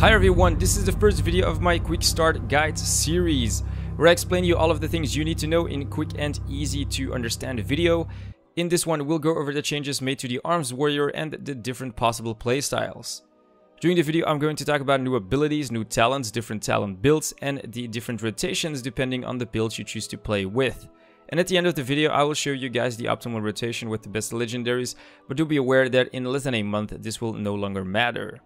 Hi everyone, this is the first video of my Quick Start Guide series, where I explain you all of the things you need to know in quick and easy to understand video. In this one, we'll go over the changes made to the Arms Warrior and the different possible playstyles. During the video, I'm going to talk about new abilities, new talents, different talent builds, and the different rotations depending on the builds you choose to play with. And at the end of the video, I will show you guys the optimal rotation with the best legendaries, but do be aware that in less than a month, this will no longer matter.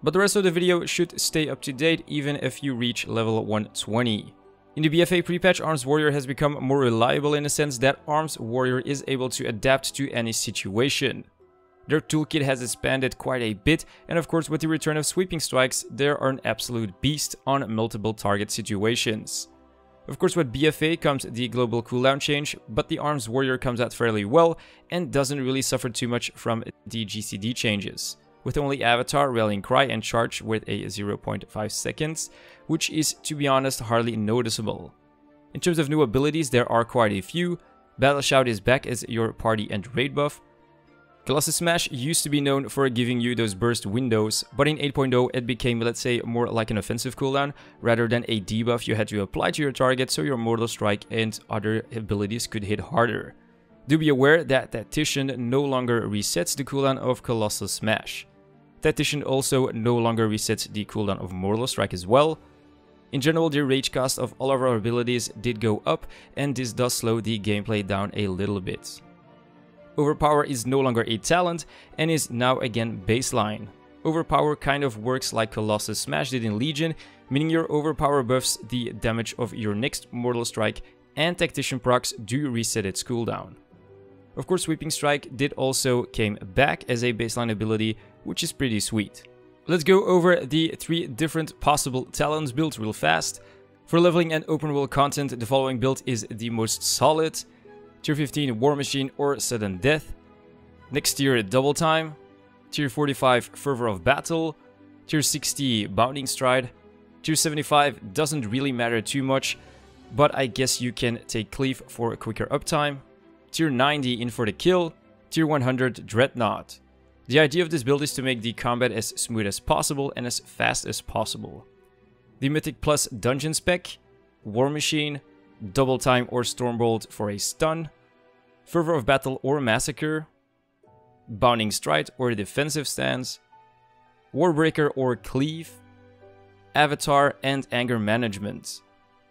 But the rest of the video should stay up to date even if you reach level 120. In the BFA pre-patch, Arms Warrior has become more reliable in the sense that Arms Warrior is able to adapt to any situation. Their toolkit has expanded quite a bit, and of course with the return of sweeping strikes, they are an absolute beast on multiple target situations. Of course with BFA comes the global cooldown change, but the Arms Warrior comes out fairly well and doesn't really suffer too much from the GCD changes, with only Avatar, Rallying Cry, and Charge with a 0.5 seconds, which is, to be honest, hardly noticeable. In terms of new abilities, there are quite a few. Battle Shout is back as your party and raid buff. Colossus Smash used to be known for giving you those burst windows, but in 8.0 it became, let's say, more like an offensive cooldown rather than a debuff you had to apply to your target so your Mortal Strike and other abilities could hit harder. Do be aware that Tactician no longer resets the cooldown of Colossus Smash. Tactician also no longer resets the cooldown of Mortal Strike as well. In general, the rage cost of all of our abilities did go up, and this does slow the gameplay down a little bit. Overpower is no longer a talent and is now again baseline. Overpower kind of works like Colossus Smash did in Legion, meaning your overpower buffs the damage of your next Mortal Strike, and Tactician procs do reset its cooldown. Of course, Sweeping Strike did also came back as a baseline ability, which is pretty sweet. Let's go over the 3 different possible talents builds real fast. For leveling and open world content, the following build is the most solid. Tier 15 War Machine or Sudden Death. Next tier Double Time. Tier 45 Fervor of Battle. Tier 60 Bounding Stride. Tier 75 doesn't really matter too much, but I guess you can take Cleave for a quicker uptime. Tier 90 In for the Kill. Tier 100 Dreadnought. The idea of this build is to make the combat as smooth as possible and as fast as possible. The Mythic Plus Dungeon Spec, War Machine, Double Time or Stormbolt for a stun, Fervor of Battle or Massacre, Bounding Stride or Defensive Stance, Warbreaker or Cleave, Avatar, and Anger Management.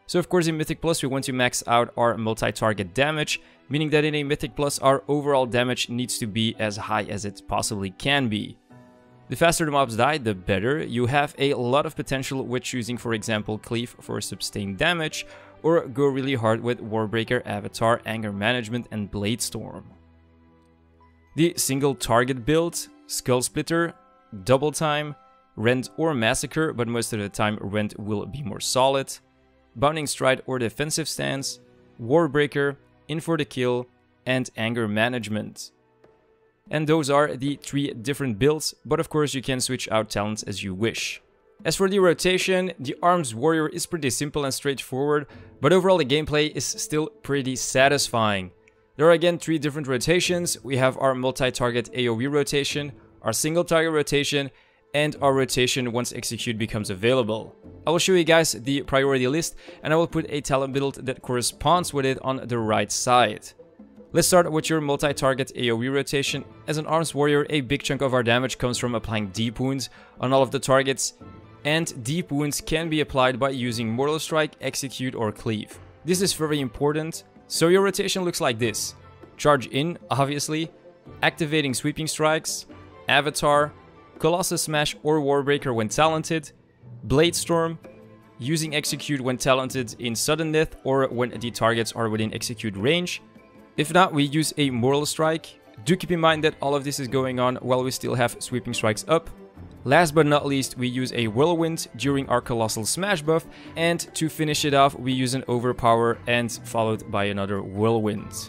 So of course in Mythic Plus we want to max out our multi-target damage, meaning that in a Mythic Plus our overall damage needs to be as high as it possibly can be. The faster the mobs die, the better. You have a lot of potential with choosing, for example, Cleave for sustained damage, or go really hard with Warbreaker, Avatar, Anger Management, and Blade Storm. The single target build, Skull Splitter, Double Time, Rend or Massacre, but most of the time Rend will be more solid, Bounding Stride or Defensive Stance, Warbreaker, In for the Kill, and Anger Management. And those are the 3 different builds, but of course you can switch out talents as you wish. As for the rotation, the Arms Warrior is pretty simple and straightforward, but overall the gameplay is still pretty satisfying. There are again 3 different rotations. We have our multi-target AoE rotation, our single target rotation, and our rotation once execute becomes available. I will show you guys the priority list, and I will put a talent build that corresponds with it on the right side. Let's start with your multi-target AoE rotation. As an Arms Warrior, a big chunk of our damage comes from applying deep wounds on all of the targets, and deep wounds can be applied by using Mortal Strike, Execute, or Cleave. This is very important. So your rotation looks like this. Charge in, obviously, activating Sweeping Strikes, Avatar, Colossus Smash or Warbreaker when talented, Blade Storm, using Execute when talented in Sudden Death or when the targets are within Execute range. If not, we use a Mortal Strike. Do keep in mind that all of this is going on while we still have Sweeping Strikes up. Last but not least, we use a Whirlwind during our Colossal Smash buff, and to finish it off, we use an Overpower and followed by another Whirlwind.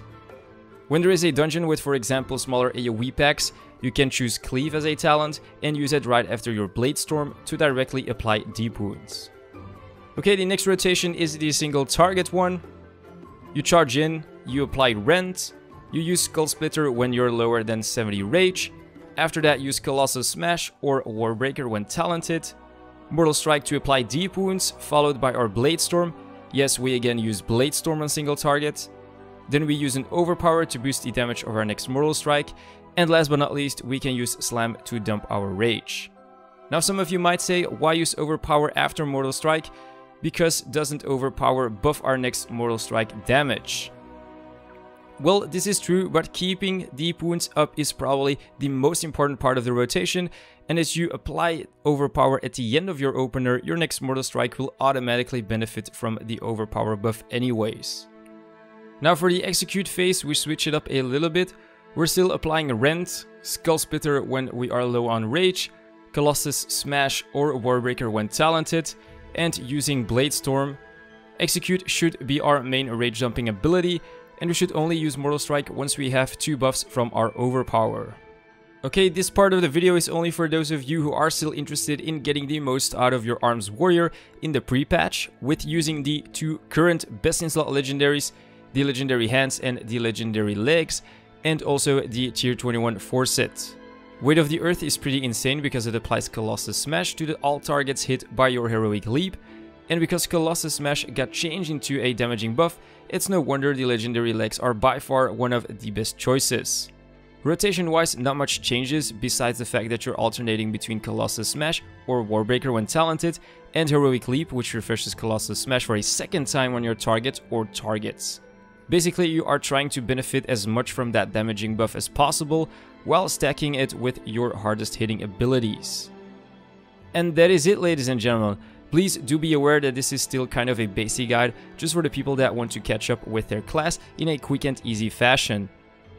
When there is a dungeon with, for example, smaller AoE packs, you can choose Cleave as a talent and use it right after your Blade Storm to directly apply deep wounds. Okay, the next rotation is the single target one. You charge in, you apply Rend, you use Skull Splitter when you're lower than 70 rage, After that, use Colossus Smash or Warbreaker when talented. Mortal Strike to apply deep wounds, followed by our Blade Storm. Yes, we again use Blade Storm on single target. Then we use an Overpower to boost the damage of our next Mortal Strike. And last but not least, we can use Slam to dump our Rage. Now some of you might say, why use Overpower after Mortal Strike? Because doesn't Overpower buff our next Mortal Strike damage? Well, this is true, but keeping deep wounds up is probably the most important part of the rotation, and as you apply Overpower at the end of your opener, your next Mortal Strike will automatically benefit from the Overpower buff anyways. Now for the execute phase, we switch it up a little bit. We're still applying Rend, Skull Splitter when we are low on Rage, Colossus Smash or Warbreaker when talented, and using Blade Storm. Execute should be our main rage jumping ability, and we should only use Mortal Strike once we have 2 buffs from our Overpower. Okay, this part of the video is only for those of you who are still interested in getting the most out of your Arms Warrior in the pre-patch, with using the 2 current best in slot legendaries, the Legendary Hands and the Legendary Legs, and also the Tier 21 4-set. Weight of the Earth is pretty insane because it applies Colossus Smash to all targets hit by your Heroic Leap, and because Colossus Smash got changed into a damaging buff, it's no wonder the Legendary Legs are by far one of the best choices. Rotation-wise, not much changes besides the fact that you're alternating between Colossus Smash or Warbreaker when talented, and Heroic Leap, which refreshes Colossus Smash for a second time on your target or targets. Basically, you are trying to benefit as much from that damaging buff as possible, while stacking it with your hardest hitting abilities. And that is it, ladies and gentlemen. Please do be aware that this is still kind of a basic guide, just for the people that want to catch up with their class in a quick and easy fashion.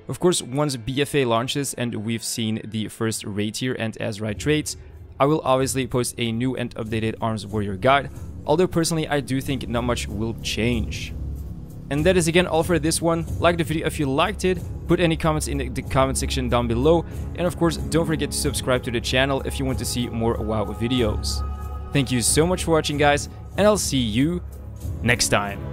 Of course, once BFA launches and we've seen the first raid tier and Azerite traits, I will obviously post a new and updated Arms Warrior guide, although personally I do think not much will change. And that is again all for this one. Like the video if you liked it, put any comments in the comment section down below, and of course don't forget to subscribe to the channel if you want to see more WoW videos. Thank you so much for watching, guys, and I'll see you next time.